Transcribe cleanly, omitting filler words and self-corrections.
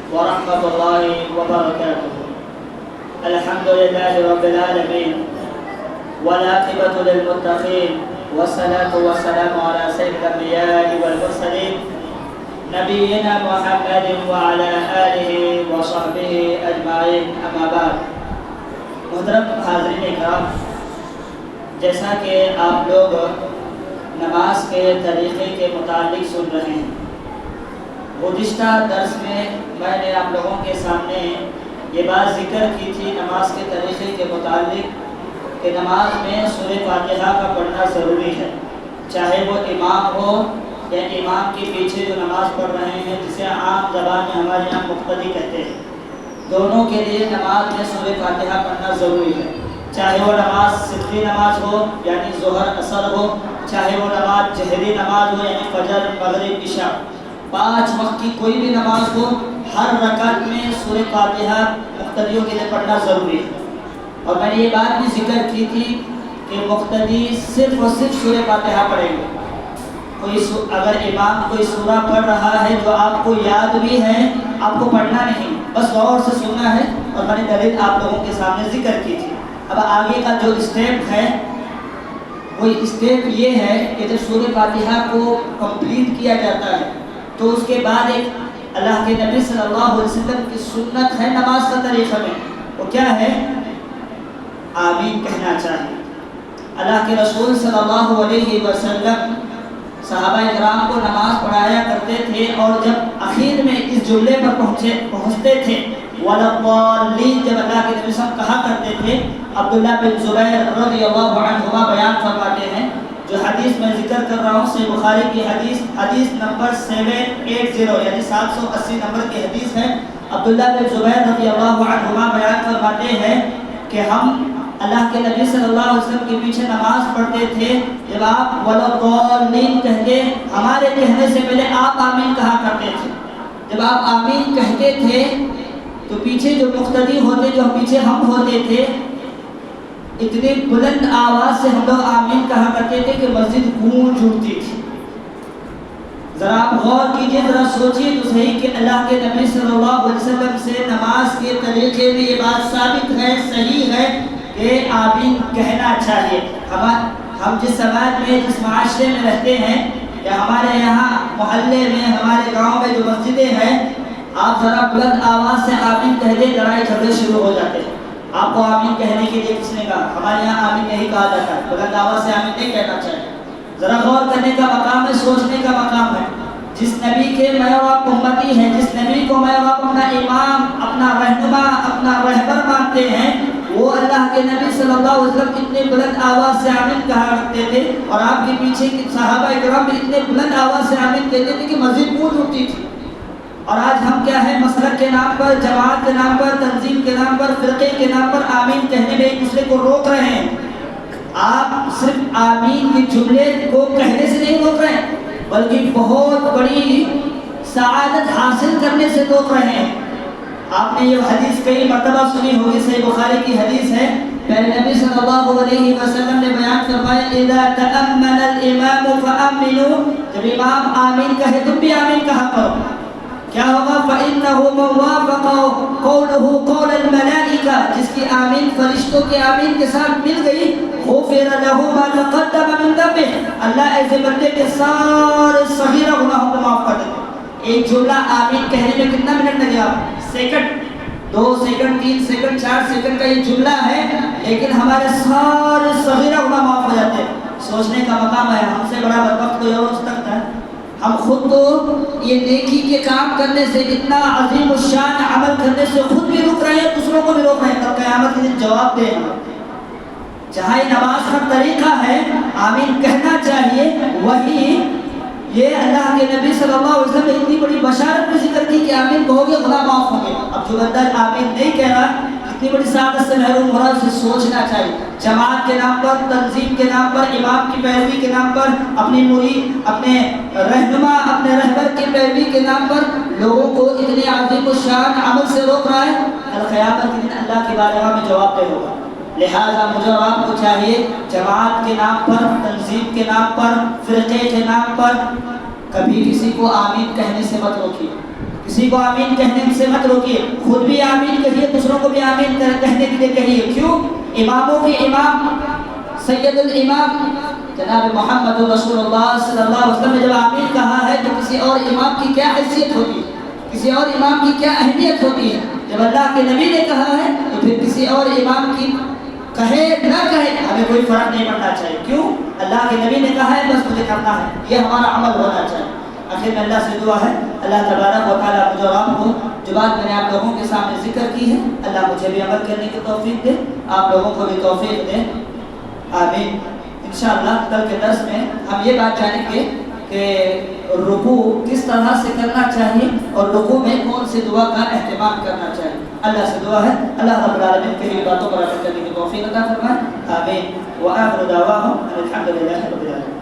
ورحمة الله وبركاته. الحمد لله رب العالمين والعاقبة للمتقين والصلاة والسلام على سيد الأنبياء والمرسلين نبينا محمد وعلى آله وصحبه أجمعين. أما بعد. محترم حاضرین اکرام، جیسا کہ آپ لوگ نماز کے طریقے کے متعلق سن رہے ہیں، گزشتہ درس میں میں نے آپ لوگوں کے سامنے یہ بات ذکر کی تھی نماز کے طریقے کے متعلق کہ نماز میں سورہ فاتحہ کا پڑھنا ضروری ہے، چاہے وہ امام ہو یا امام کے پیچھے جو نماز پڑھ رہے ہیں، جسے عام زبان میں ہمارے یہاں مقتدی کہتے ہیں، دونوں کے لیے نماز میں سورہ فاتحہ پڑھنا ضروری ہے، چاہے وہ نماز صدقی نماز ہو یعنی ظہر اثر ہو، چاہے وہ نماز جہری نماز ہو یعنی فجر مغرب عشاء، 5 وقت کی کوئی بھی نماز ہو، ہر رکعت میں سورہ فاتحہ مقتدیوں کے لیے پڑھنا ضروری ہے. اور میں نے یہ بات بھی ذکر کی تھی کہ مقتدی صرف اور صرف سورہ فاتحہ پڑھیں گے. اگر امام کوئی سورہ پڑھ رہا ہے جو آپ کو یاد بھی ہے، آپ کو پڑھنا نہیں، بس غور سے سننا ہے، اور میں نے دلیل آپ لوگوں کے سامنے ذکر کی تھی. اب آگے کا جو اسٹیپ ہے وہ اسٹیپ یہ ہے کہ جب سورہ فاتحہ کو کمپلیٹ کیا جاتا ہے تو اس کے بعد ایک اللہ کے نبی صلی اللہ علیہ وسلم کی سنت ہے نماز کا طریقہ میں، وہ کیا ہے؟ آمین کہنا چاہیے. اللہ کے رسول صلی اللہ علیہ وسلم صحابہ کرام کو نماز پڑھایا کرتے تھے، اور جب اخیر میں اس جملے پر پہنچتے تھے وَلَضَّالِّينَ، جب اللہ کے نبی صلی اللہ علیہ وسلم کہا کرتے تھے، عبداللہ بن زبیر رضی اللہ عنہما بیان فرماتے ہیں، جو حدیث میں ذکر کر رہا ہوں صحیح بخاری کی حدیث نمبر 780 یعنی 780 نمبر کی حدیث ہے. عبداللہ بن زبیر رضی اللہ عنہما بیان فرماتے ہیں کہ ہم اللہ کے نبی صلی اللہ علیہ وسلم کے پیچھے نماز پڑھتے تھے، جب آپ وَلَضَّالِّينَ کہتے ہمارے کہنے سے پہلے آپ آمین کہا کرتے تھے. جب آپ آمین کہتے تھے تو پیچھے جو مقتدی ہوتے، جو پیچھے ہم ہوتے تھے، اتنی بلند آواز سے ہم لوگ آمین کہا کرتے تھے کہ مسجد گونج اٹھتی تھی. ذرا آپ غور کیجئے، ذرا سوچئے تو صحیح کہ اللہ کے نبی صلی اللہ علیہ وسلم سے نماز کے طریقے میں یہ بات ثابت ہے، صحیح ہے کہ آمین کہنا چاہیے. ہم جس سماج میں، جس معاشرے میں رہتے ہیں، یا ہمارے یہاں محلے میں، ہمارے گاؤں میں جو مسجدیں ہیں، آپ ذرا بلند آواز سے آمین کہہ دیں، لڑائی جھگڑے شروع ہو جاتے ہیں. آپ کو آمین کہنے کے لیے کس نے کہا؟ ہمارے یہاں آمین نہیں کہا جاتا ہے، بلند آواز سے آمین نہیں کہنا چاہیے. ذرا غور کرنے کا مقام ہے، سوچنے کا مقام ہے. جس نبی کے میں اور آپ امتی ہیں، جس نبی کو میں اور آپ اپنا امام، اپنا رہنما، اپنا رہبر مانتے ہیں، وہ اللہ کے نبی صلی اللہ علیہ وسلم اتنے بلند آواز سے آمین کہا کرتے تھے، اور آپ کے پیچھے صحابہ کرام بھی اتنے بلند آواز سے آمین کہتے تھے کہ مسجد گونج اٹھتی تھی. اور آج ہم کیا ہے، مسلک کے نام پر، جماعت کے نام پر، تنظیم کے نام پر، فرقے کے نام پر آمین کہنے میں ایک دوسرے کو روک رہے ہیں. آپ صرف آمین کے جملے کو کہنے سے نہیں روک رہے ہیں، بلکہ بہت بڑی سعادت حاصل کرنے سے روک رہے ہیں. آپ نے یہ حدیث کئی مرتبہ سنی ہوگی، صحیح بخاری کی حدیث ہے. پہلے نبی صلی اللہ علیہ وسلم نے بیان فرمایا اذا تأمن الامام فآمنوا، جب امام آمین کہے تم بھی آمین کہا کرو. کیا ہوگا؟ فإنه من وافق قوله قول الملائکہ، جس کی آمین فرشتوں کے آمین کے ساتھ مل گئی، غفر له ما تقدم من ذنبه، اللہ ایسے بندے کے سارے صغیرہ گناہوں کو معاف کر دیتے. ایک جملہ آمین کہنے میں کتنا منٹ لگے؟ آپ سیکنڈ، 2 سیکنڈ، 3 سیکنڈ، 4 سیکنڈ کا یہ جملہ ہے، لیکن ہمارے سارے صغیرہ گناہ معاف ہو جاتے ہیں. سوچنے کا مقام ہے. ہم سے بڑا بدبخت کوئی اور ہو سکتا ہے؟ ہم خود تو یہ نیکی کے کام کرنے سے، اتنا عظیم الشان عمل کرنے سے خود بھی رک رہے ہیں، دوسروں کو بھی روک رہے ہیں. تب قیامت کے دن جواب دیں گے. جہاں نماز کا طریقہ ہے آمین کہنا چاہیے، وہی یہ اللہ کے نبی صلی اللہ علیہ وسلم نے اتنی بڑی بشارت میں ذکر کی کہ آمین کہو گے گناہ معاف ہوں گے. اب جو بندہ آمین نہیں کہہ رہا، اتنی بڑی سعادت سے محروم ہو رہا ہے، اسے سوچنا چاہیے. جماعت کے نام پر، تنظیم کے نام پر، امام کی پیروی کے نام پر، اپنی مرید، اپنے رہنما، اپنے رہبر کی پیروی کے نام پر لوگوں کو اتنے عظیم الشان عمل سے روک رہا ہے، کل قیامت کے دن اللہ کی بارگاہ میں جواب دہ ہوگا. لہذا مجھے اور آپ کو چاہیے جماعت کے نام پر، تنظیم کے نام پر، فرقے کے نام پر کبھی کسی کو آمین کہنے سے مت روکیے. کسی کو آمین کہنے سے مت روکیے، خود بھی آمین کہیے، دوسروں کو بھی آمین کہنے کے لیے کہیے۔ کیوں؟ اماموں کے امام سید الامام جناب محمد رسول اللہ صلی اللہ علیہ وسلم نے جب آمین کہا ہے تو کسی اور امام کی کیا حیثیت ہوتی ہے، کسی اور امام کی کیا اہمیت ہوتی ہے۔ جب اللہ کے نبی نے کہا ہے تو پھر کسی اور امام کی کہے نہ کہے ہمیں کوئی فرق نہیں پڑنا چاہیے۔ کیوں؟ اللہ کے نبی نے کہا ہے بس مجھے کرنا ہے، یہ ہمارا عمل ہونا چاہیے۔ آخر میں اللہ سے دعا ہے اللہ تبارک و تعالیٰ مجھے اور آپ کو جو بات میں نے آپ لوگوں کے سامنے ذکر کی ہے اللہ مجھے بھی عمل کرنے کی توفیق دے، آپ لوگوں کو بھی توفیق دے، آمین۔ انشاءاللہ کل کے درس میں ہم یہ بات جانیں گے کہ رکوع کس طرح سے کرنا چاہیے اور رکوع میں کون سی دعا کا اہتمام کرنا چاہیے۔ اللہ سے دعا ہے اللہ رب العالمین کی باتوں پر عمل کرنے کی توفیق عطا فرمائے، آمین۔ وآخر دعواہم الحمد للہ رب العالمین۔